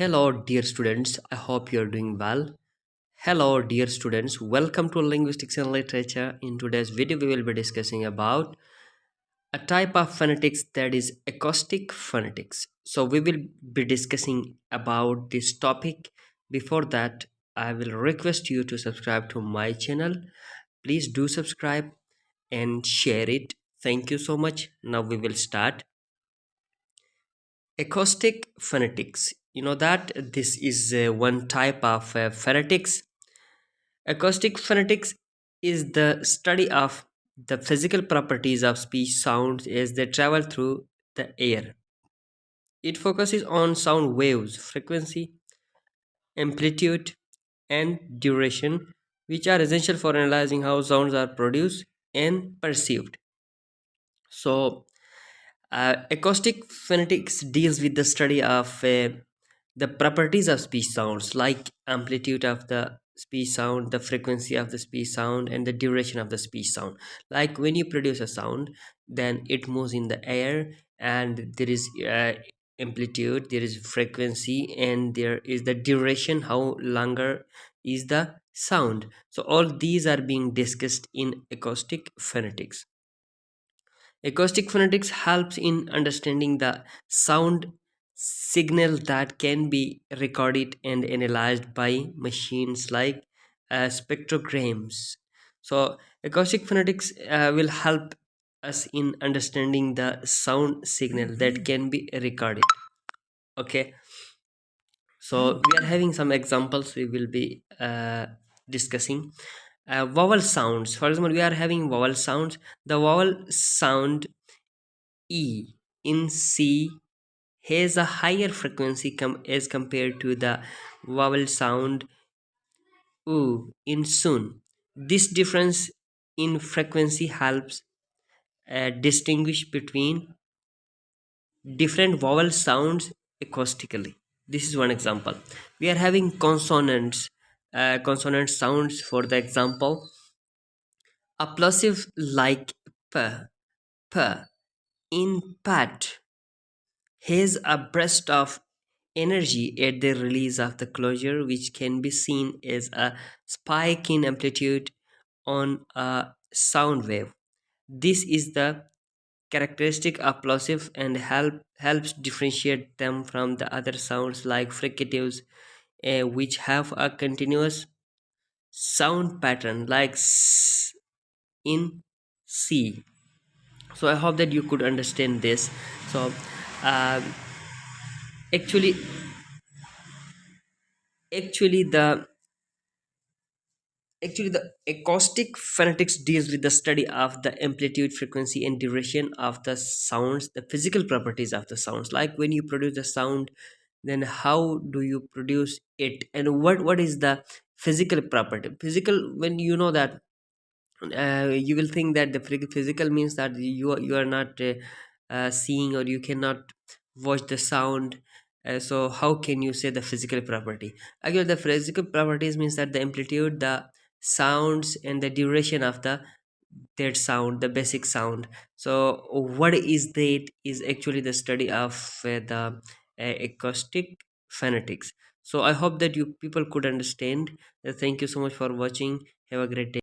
Hello, dear students. I hope you're doing well. Hello, dear students. Welcome to Linguistics and Literature. In today's video, we will be discussing about a type of phonetics that is acoustic phonetics. So, we will be discussing about this topic. Before that, I will request you to subscribe to my channel. Please do subscribe and share it. Thank you so much. Now, we will start. Acoustic phonetics. You know that this is one type of phonetics. Acoustic phonetics is the study of the physical properties of speech sounds as they travel through the air. It focuses on sound waves, frequency, amplitude, and duration, which are essential for analyzing how sounds are produced and perceived. So, acoustic phonetics deals with the study of the properties of speech sounds like amplitude of the speech sound, the frequency of the speech sound, and the duration of the speech sound. Like when you produce a sound, then it moves in the air, and there is amplitude, there is frequency, and there is the duration, how longer is the sound. So all these are being discussed in acoustic phonetics. Acoustic phonetics helps in understanding the sound signal that can be recorded and analyzed by machines like spectrograms. So, acoustic phonetics will help us in understanding the sound signal that can be recorded. Okay, so we are having some examples we will be discussing. Vowel sounds, for example, we are having vowel sounds. The vowel sound E in C has a higher frequency as compared to the vowel sound U in Sun. This difference in frequency helps distinguish between different vowel sounds acoustically. This is one example. We are having consonants, consonant sounds. For the example, a plosive like p, p in pat has a burst of energy at the release of the closure, which can be seen as a spike in amplitude on a sound wave. This is the characteristic of plosive and helps differentiate them from the other sounds like fricatives, which have a continuous sound pattern like s in C. So I hope that you could understand this. So uh, actually actually the Actually, the acoustic phonetics deals with the study of the amplitude, frequency, and duration of the sounds, the physical properties of the sounds. Like when you produce the sound, then how do you produce it, and what is the physical property? Physical, when you know that, you will think that the physical means that you are not seeing, or you cannot watch the sound. So how can you say the physical property? Again, the physical properties means that the amplitude, the sounds, and the duration of that sound, the basic sound. So what is that is actually the study of the acoustic phonetics. So I hope that you people could understand. Thank you so much for watching. Have a great day.